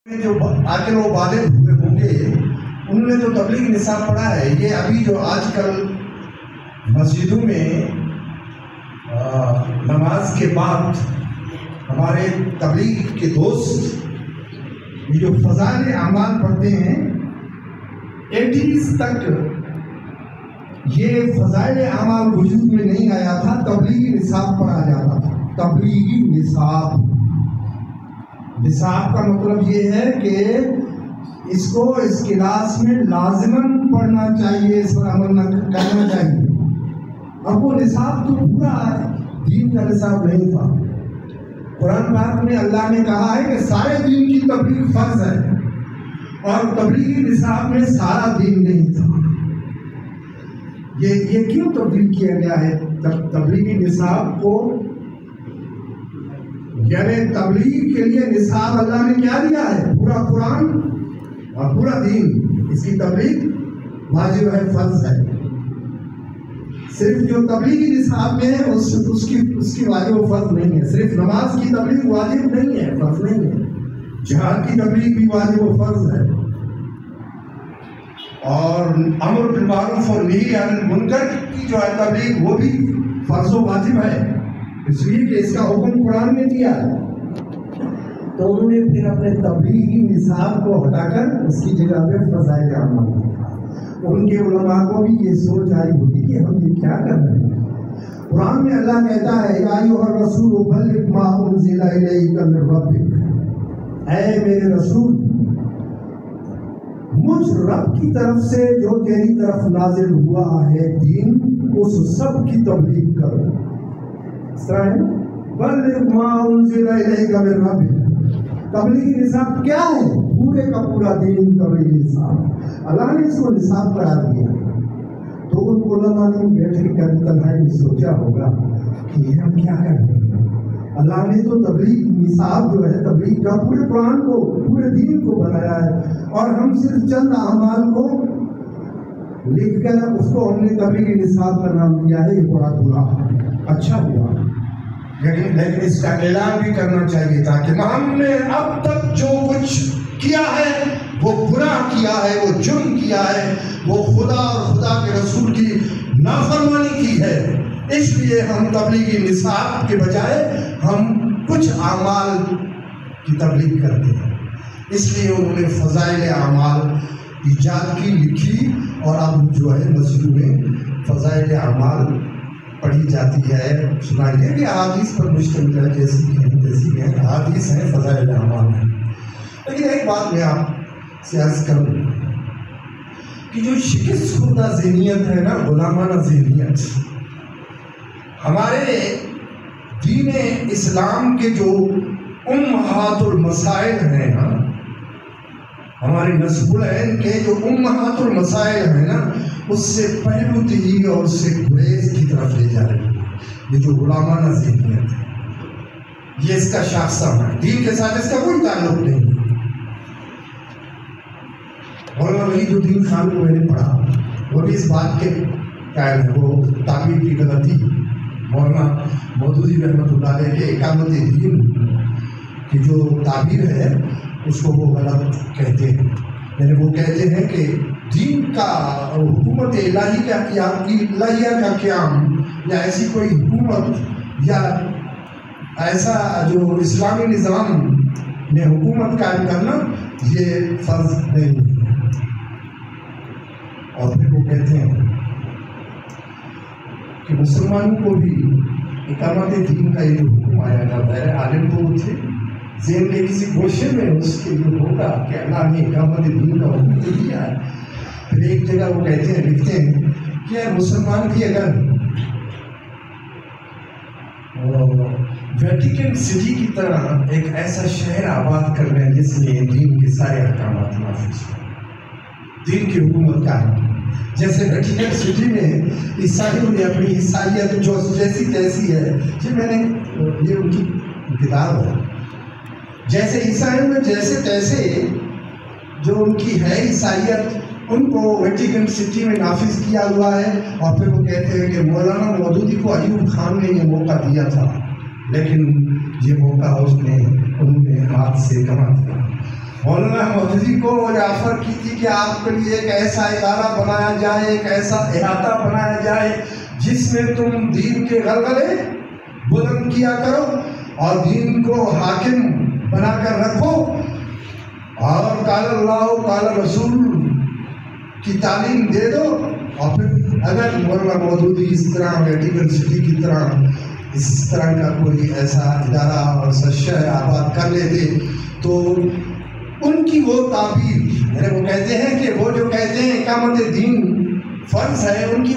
جو آخر وہ بالغ ہوئے ہوں گے انہوں نے جو تبلیغ نصاب پڑھا ہے، یہ ابھی جو آج کل مسجدوں میں نماز کے بعد ہمارے تبلیغ کے دوست یہ جو فضائل اعمال پڑھتے ہیں، 80s تک یہ فضائل اعمال وجود میں نہیں آیا تھا، تبلیغی نصاب پڑھا جاتا تھا۔ تبلیغی نصاب کا مطلب یہ ہے کہ اس کو اس کلاس میں لازماً پڑھنا چاہیے، اس پر عمل کرنا چاہیے۔ اب وہ نصاب تو پورا دین کا نصاب نہیں تھا۔ قرآن پاک میں اللہ نے کہا ہے کہ سارے دین کی تبلیغ فرض ہے، اور تبلیغی نصاب میں سارا دین نہیں تھا۔ یہ کیوں تبدیل کیا گیا ہے تبلیغی نصاب کو؟ یعنی تبلیغ کے لیے نصاب اللہ نے کیا دیا ہے؟ پورا قرآن اور پورا دین، اس کی تبلیغ واجب ہے، فرض ہے۔ صرف جو تبلیغی نصاب میں ہے اس کی واجب و فرض نہیں ہے۔ صرف نماز کی تبلیغ واجب نہیں ہے، فرض نہیں ہے۔ جہاد کی تبلیغ بھی واجب و فرض ہے، اور امر بالمعروف اور نہی عن المنکر کی جو ہے تبلیغ وہ بھی فرض و واجب ہے، اس لیے کہ اس کا حکم قرآن نے دیا ہے۔ تو انہوں نے پھر اپنے تبلیغی نصاب کو ہٹا کر اس کی جگہ پہ فضائل اعمال لکھا۔ ان کے علماء کو بھی یہ سوچ آئی ہوگی کہ ہم یہ کیا کر رہے ہیں۔ قرآن میں اللہ کہتا ہے یا ایھا الرسول بلغ ما انزل الیک من ربک، اے میرے رسول مجھ رب کی طرف سے جو تیری طرف نازل ہوا ہے دین، اس سب کی تبلیغ کرو۔ اس طرح ہے بلغ ما انزل الیک من ربک۔ تبلیغی نصاب کیا ہے؟ پورے کا پورا دین تبلیغی نصاب۔ اللہ نے اس کو نصاب قرار دیا، تو ان علماء نے بیٹھ کے تنہائی میں سوچا ہوگا کہ یہ ہم کیا کر رہے ہیں۔ اللہ نے تو تبلیغ نصاب جو ہے تبلیغ کا پورے قرآن کو، پورے دین کو بنایا ہے، اور ہم صرف چند اعمال کو لکھ کر اس کو ہم نے تبلیغی نصاب کا نام دیا ہے۔ یہ بڑا برا اچھا ہوا، لیکن اس کا اعلان بھی کرنا چاہیے تھا کہ ہم نے اب تک جو کچھ کیا ہے وہ گناہ کیا ہے، وہ جرم کیا ہے، وہ خدا اور خدا کے رسول کی نافرمانی کی ہے۔ اس لیے ہم تبلیغی نصاب کے بجائے ہم کچھ اعمال کی تبلیغ کرتے ہیں۔ اس لیے انہوں نے فضائل اعمال ایجاد کی، لکھی، اور اب جو ہے مسجدوں میں فضائل اعمال پڑھی جاتی ہے، سنائی ہے کہ احادیث پر مشتمل ہے، جیسی کہ احادیث ہیں، فضائل اعمال ہیں۔ لیکن ایک بات میں آپ سے عرض کروں کہ جو شکست خوردہ ذہنیت ہے نا، غلامانہ ذہنیت، ہمارے دین اسلام کے جو امہات المسائل ہیں نا، ہمارے نسب العین کے جو امہات المسائل ہیں نا، اس سے پہلو تہی اور اس سے گریز کی طرف لے جا رہی ہے۔ یہ جو غلامانہ ذہنیت ہے، یہ اس کا شاخسہ ہے، دین کے ساتھ اس کا کوئی تعلق نہیں۔ مولانا ولی جو دین خان کو میں نے پڑھا، وہ بھی اس بات کے قائل ہے، وہ تعبیر کی غلطی مولانا مودودی رحمۃ اللہ علیہ کے اقامت دین کی جو تعبیر ہے اس کو وہ غلط کہتے ہیں۔ یعنی وہ کہتے ہیں کہ دین کا حکومت الہیہ کا قیام، یا ایسی کوئی حکومت یا ایسا جو اسلامی نظام میں حکومت قائم کرنا یہ فرض نہیں ہے۔ اور پھر وہ کہتے ہیں کہ مسلمانوں کو بھی اقامت دین کا یہ جو حکم آیا تھا، غیر عالم تو وہ تھے، ذہن میں کسی گوشے میں اس کے جو ہوگا کہ اللہ نے اقامت دین کا حکم دیا ہے۔ پھر ایک جگہ وہ کہتے ہیں، لکھتے ہیں کہ مسلمان بھی اگر ویٹیکن سٹی کی طرح ایک ایسا شہر آباد کر رہے ہیں جس میں دین کے سارے احکامات نافذ ہوں، دین کی حکومت کا ہے، جیسے ویٹیکن سٹی میں عیسائیوں نے اپنی عیسائیت جو جیسی تیسی ہے، جی میں نے یہ ان کی کتاب ہے، جیسے عیسائیوں میں جیسے تیسے جو ان کی ہے عیسائیت، ان کو ویٹیکن سٹی میں نافذ کیا ہوا ہے۔ اور پھر وہ کہتے ہیں کہ مولانا مودودی کو ایوب خان نے یہ موقع دیا تھا، لیکن یہ موقع انہوں نے ہاتھ سے گنوا دیا۔ مولانا مودودی کو آفر کی تھی کہ آپ کے لیے ایک ایسا ادارہ بنایا جائے، ایک ایسا احاطہ بنایا جائے جس میں تم دین کے غلغلے بلند کیا کرو اور دین کو حاکم بنا کر رکھو، اور قال اللہ قال رسول کی تعلیم دے دو۔ اور پھر اگر مولانا مودودی اس طرح میڈیکل سٹی کی طرح اس طرح کا کوئی ایسا ادارہ اور شہر آباد کر لیتے تو ان کی وہ تعبیر، وہ کہتے ہیں کہ وہ جو کہتے ہیں اقامت دین فرض ہے، ان کی